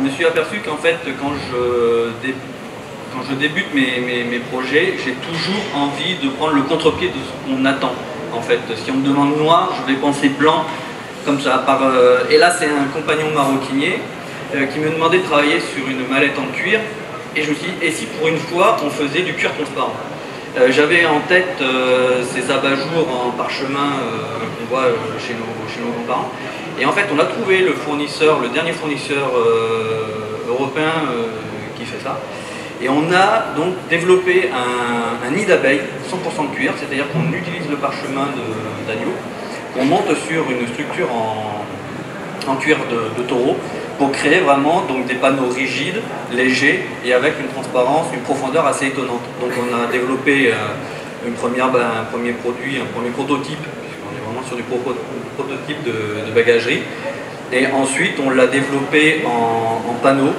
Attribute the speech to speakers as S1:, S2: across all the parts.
S1: je me suis aperçu qu'en fait, quand je débute mes projets, j'ai toujours envie de prendre le contre-pied de ce qu'on attend. En fait, si on me demande noir, je vais penser blanc, comme ça. Et là, c'est un compagnon maroquinier qui me demandait de travailler sur une mallette en cuir. Et je me suis dit, et si pour une fois, on faisait du cuir transparent? J'avais en tête ces abat-jours en parchemin qu'on voit chez nos grands-parents. Et en fait, on a trouvé le fournisseur, le dernier fournisseur européen qui fait ça. Et on a donc développé un nid d'abeilles 100% de cuir, c'est-à-dire qu'on utilise le parchemin d'agneau, qu'on monte sur une structure en cuir de taureau pour créer vraiment donc, des panneaux rigides, légers et avec une transparence, une profondeur assez étonnante. Donc on a développé un premier produit, un premier prototype, puisqu'on est vraiment sur du prototype de bagagerie. Et ensuite on l'a développé en panneaux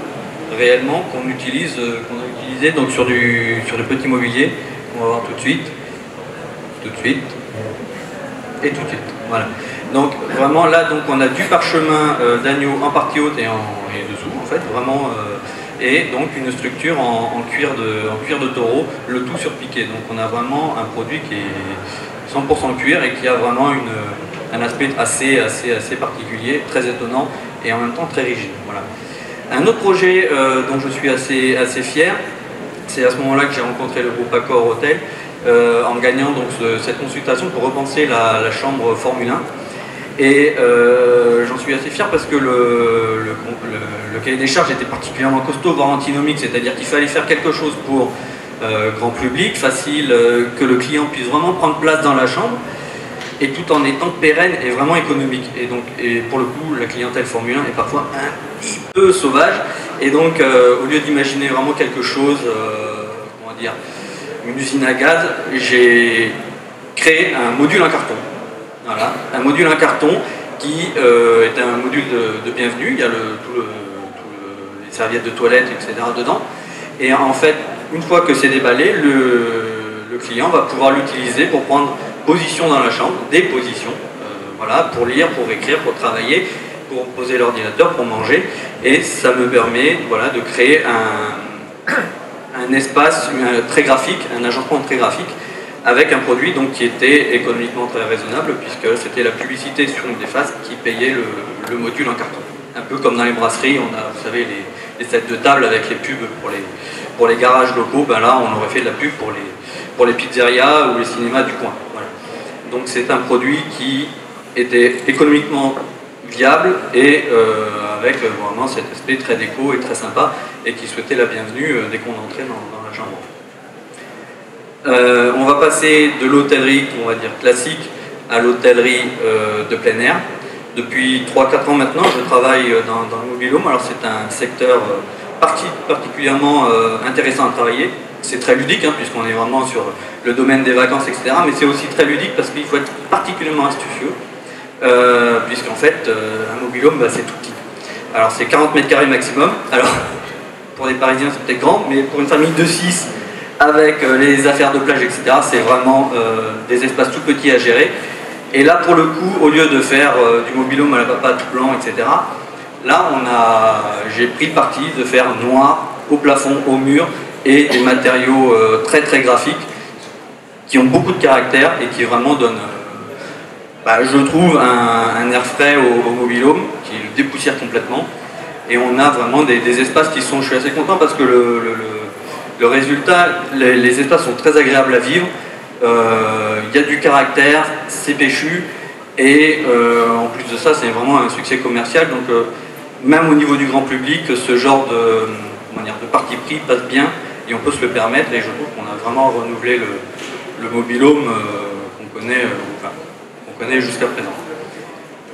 S1: réellement qu'on a utilisé donc sur du petit mobilier. On va voir tout de suite et tout de suite. Voilà. Donc vraiment là donc on a du parchemin d'agneau en partie haute et dessous en fait vraiment et donc une structure en cuir de taureau, le tout surpiqué. Donc on a vraiment un produit qui est 100% cuir et qui a vraiment un aspect assez particulier, très étonnant et en même temps très rigide. Voilà. Un autre projet dont je suis assez fier, c'est à ce moment-là que j'ai rencontré le groupe Accor Hôtel en gagnant donc cette consultation pour repenser la chambre Formule 1. Et j'en suis assez fier parce que le cahier des charges était particulièrement costaud, voire antinomique, c'est-à-dire qu'il fallait faire quelque chose pour grand public, facile, que le client puisse vraiment prendre place dans la chambre, et tout en étant pérenne et vraiment économique. Et pour le coup, la clientèle Formule 1 est parfois un petit peu sauvage, et donc au lieu d'imaginer vraiment quelque chose, comment dire, une usine à gaz, j'ai créé un module en carton. Voilà, un module en carton qui est un module de bienvenue. Il y a les serviettes de toilette, etc. dedans. Et en fait, une fois que c'est déballé, le client va pouvoir l'utiliser pour prendre position dans la chambre, des positions, voilà, pour lire, pour écrire, pour travailler, pour poser l'ordinateur, pour manger. Et ça me permet voilà, de créer un espace très graphique, un agencement très graphique, avec un produit donc, qui était économiquement très raisonnable, puisque c'était la publicité sur une des faces qui payait le module en carton. Un peu comme dans les brasseries, on a, vous savez, les sets de table avec les pubs pour les garages locaux. Ben là, on aurait fait de la pub pour les pizzerias ou les cinémas du coin. Voilà. Donc c'est un produit qui était économiquement viable et avec vraiment cet aspect très déco et très sympa, et qui souhaitait la bienvenue dès qu'on entrait dans la chambre. On va passer de l'hôtellerie, on va dire classique, à l'hôtellerie de plein air. Depuis 3-4 ans maintenant, je travaille dans le mobile home. Alors c'est un secteur particulièrement intéressant à travailler. C'est très ludique, hein, puisqu'on est vraiment sur le domaine des vacances, etc. Mais c'est aussi très ludique parce qu'il faut être particulièrement astucieux, puisqu'en fait, un mobile home, bah, c'est tout petit. Alors c'est 40 mètres carrés maximum. Alors pour les Parisiens, c'est peut-être grand, mais pour une famille de 6, avec les affaires de plage, etc., c'est vraiment des espaces tout petits à gérer. Et là, pour le coup, au lieu de faire du mobil-home à la papa tout blanc, etc., là, j'ai pris le parti de faire noir au plafond, au mur, et des matériaux très très graphiques, qui ont beaucoup de caractère et qui vraiment donnent, je trouve, un air frais au mobil-home, qui le dépoussière complètement. Et on a vraiment des espaces qui sont, je suis assez content parce que le résultat, les espaces sont très agréables à vivre, il y a du caractère, c'est péchu, et en plus de ça, c'est vraiment un succès commercial. Donc même au niveau du grand public, ce genre de parti pris passe bien, et on peut se le permettre, et je trouve qu'on a vraiment renouvelé le mobil-home qu'on connaît jusqu'à présent.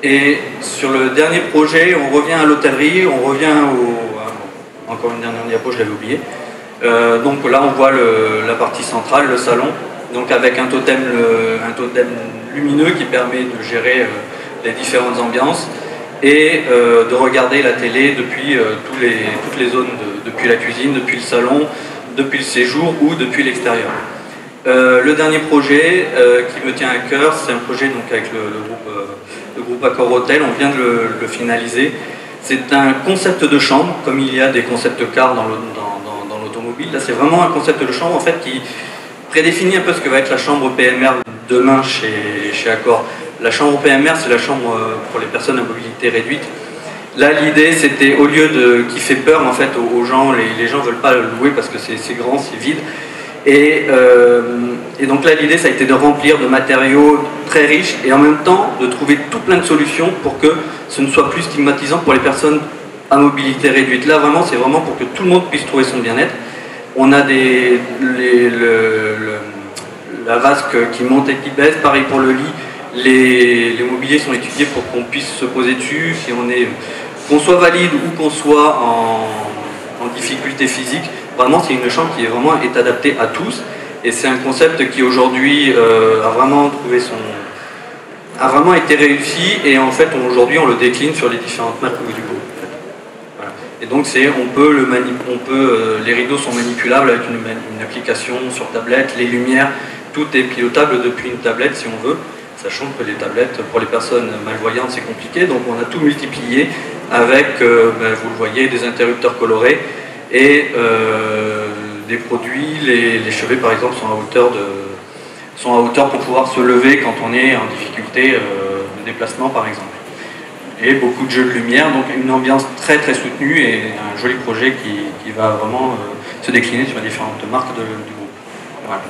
S1: Et sur le dernier projet, on revient à l'hôtellerie, on revient encore une dernière diapo, je l'avais oublié. Donc là on voit la partie centrale, le salon, donc avec un totem lumineux qui permet de gérer les différentes ambiances et de regarder la télé depuis toutes les zones, depuis la cuisine, depuis le salon, depuis le séjour ou depuis l'extérieur. Le dernier projet qui me tient à cœur, c'est un projet donc, avec le groupe Accor Hôtel, on vient de le finaliser. C'est un concept de chambre, comme il y a des concepts cars dans l'automobile. Là, c'est vraiment un concept de chambre en fait, qui prédéfinit un peu ce que va être la chambre PMR demain chez Accor. La chambre PMR, c'est la chambre pour les personnes à mobilité réduite. Là, l'idée, c'était, au lieu qui fait peur en fait aux gens, les gens ne veulent pas le louer parce que c'est grand, c'est vide. Et donc là, l'idée, ça a été de remplir de matériaux très riches et en même temps de trouver tout plein de solutions pour que ce ne soit plus stigmatisant pour les personnes à mobilité réduite. Là, vraiment, c'est vraiment pour que tout le monde puisse trouver son bien-être. On a la vasque qui monte et qui baisse, pareil pour le lit. Les mobiliers sont étudiés pour qu'on puisse se poser dessus, si qu'on soit valide ou qu'on soit en difficulté physique. Vraiment, c'est une chambre qui est adaptée à tous, et c'est un concept qui aujourd'hui a vraiment été réussi, et en fait aujourd'hui on le décline sur les différentes marques du groupe. Voilà. Et donc les rideaux sont manipulables avec une application sur tablette, les lumières, tout est pilotable depuis une tablette si on veut, sachant que les tablettes pour les personnes malvoyantes c'est compliqué, donc on a tout multiplié avec, vous le voyez, des interrupteurs colorés. Et des produits, les chevets par exemple sont à hauteur pour pouvoir se lever quand on est en difficulté de déplacement par exemple. Et beaucoup de jeux de lumière, donc une ambiance très très soutenue et un joli projet qui va vraiment se décliner sur les différentes marques du groupe. Voilà.